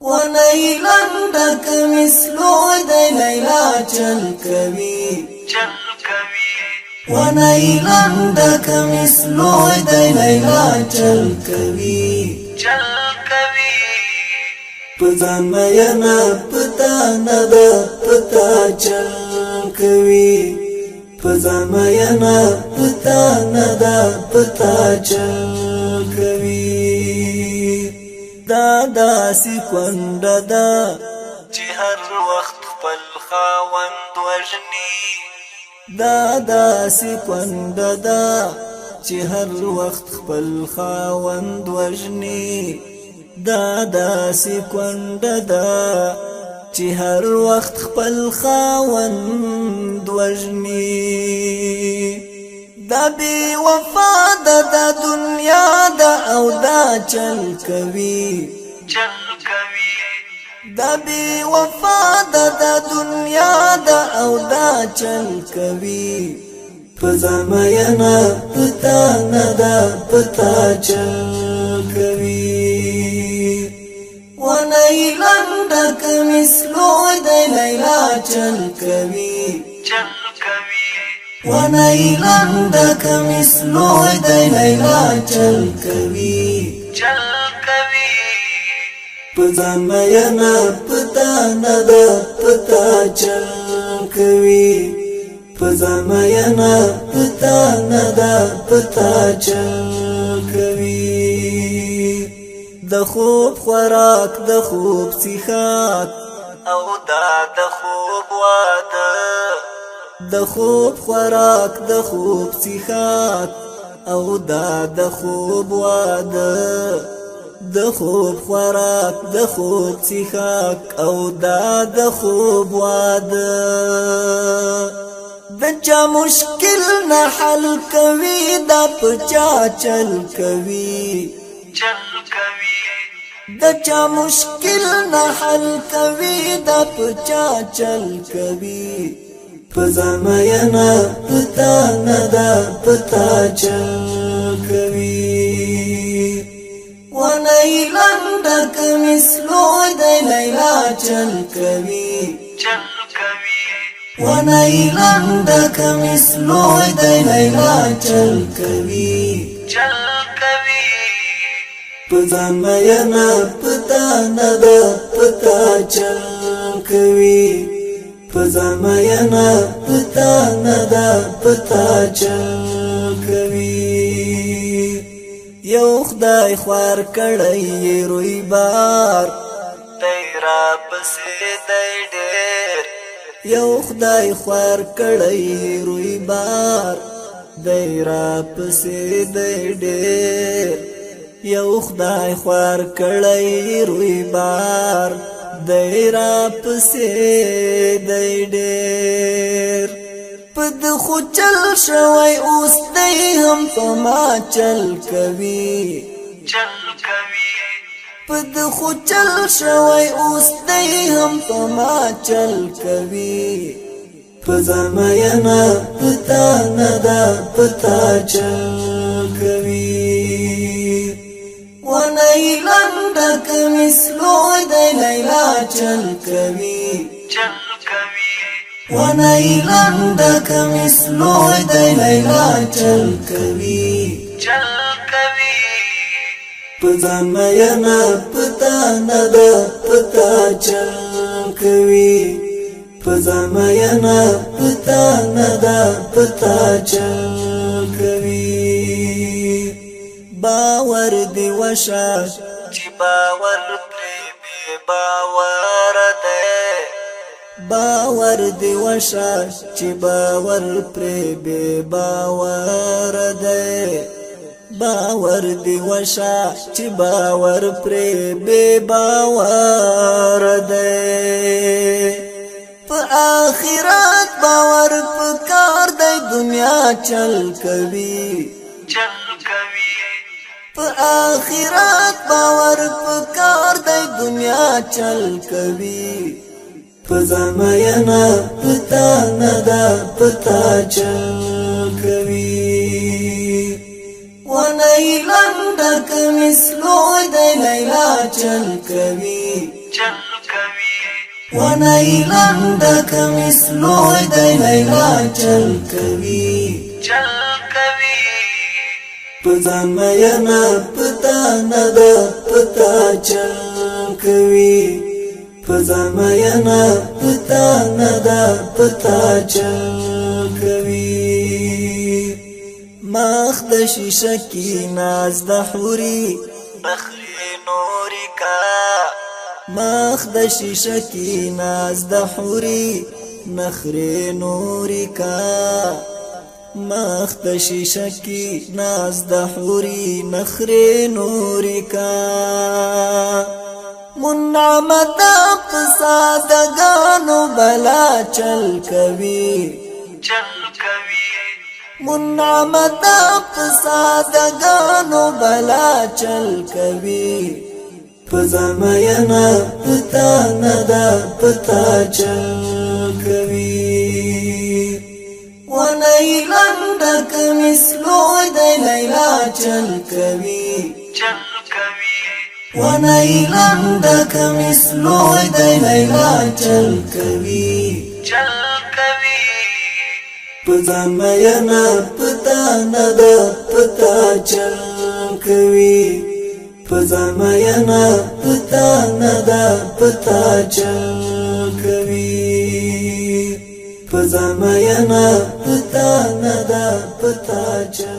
ونی لنډک مثلو د لیلا چل کوي ونی لنډک مثلو د لیلا چل کوي پزان مینا پتا ند پتا چل کوي پزان مینا پتا ند پتا چل کوي دا سی کونډه دا چې هر وخت خپل خاوند وژني دا سی کونډه دا چې هر وخت خپل خاوند وژني دا سی کونډه دا چې هر وخت خپل خاوند وژني دا بی وفا دا دنیا دا او دا چل کوي دا بی وفا دا دنیا دا او دا چل کوي پزان مینا پتا ندا پتا چل کوي ونی لنډک مثلو د لیلا چل کوي ونی لنډک مثلو د لیلا چل کوي پزان مینا پتا ند پتا چل کوي پزان مینا پتا ند پتا چل کوي د خوب خوراک د خوب څښاک او د خوب واده د خوب خوراک د خوب څښاک او د خوب واده د خوب خوراک د خوب څښاک او د خوب واده د چا مشکل نه حل کوي دا پچا چل کوي د چا مشکل نه حل کوي دا پچا چل کوي پزان مینا پتا ندا پتا چل کوي ونی لنډک مثلو د لیلا چل کوي ونی لنډک مثلو د لیلا چل کوي پزان مینا پتا ندا پتا چل کوي پزان مینا پتا ندا پتا چل کوي یو خدای خوار کړی روی بار تیرا پسې دی ډېر یو خدای خوار کړی روی بار تیرا پسې دی ډېر یو خدای خوار کړی روی بار دیرا پسې دی ډېر پد خو چل شوی اوس دی هم په ما چل کوي پد خو چل شوی اوس دی هم په ما چل کوي پزان مینا پتا ندا پتا چل کوي ونی لنډک مثلو د لیلا چل کوي ونی لنډک مثلو د لیلا چل کوي پزان مینا پتا ندا پتا چل کوي پزان مینا پتا ندا پتا چل کوي باور دی وشا چې باور پرې بے باور ده باور دی وشا چې باور پرې بے باور ده باور دی وشا چې باور پرې بے باور ده په آخرت باور پکار دی دنیا چل کوي په آخرت باور پکار دی دنیا چل کوي پزان مینا پتا ندا پتا چل کوي ونی لنډک مثلو د لیلا چل کوي چل کوي ونای لنډک مثلوی دی لیلا چل کوي چل کوي پځان مینا پتا نه د پتا چل کوي پځان مینا پتا نه د پتا چل کوي مخ د شیشه کی ناز د حوري نخري نوري کا مخ د شیشه کی ناز د حوري نخري نوري کا مخ د شیشه کی ناز د حوري نخري نوري کا منعمت فسادگانو بلا چل کوي چل کوي منعمت فسادگانو بلا چل کوي پزمینا پتا ندا پتا چل کوي ونای لنډک مثلوی دی لیلا چل کوي چل کوي ونای لنډک مثلوی دی لیلا چل کوي چل کوي پځان مینا پتا ندا پتا چل کوي پځان مینا پتا ندا پتا چل کوي پځان مینا پتا ندا پتا چل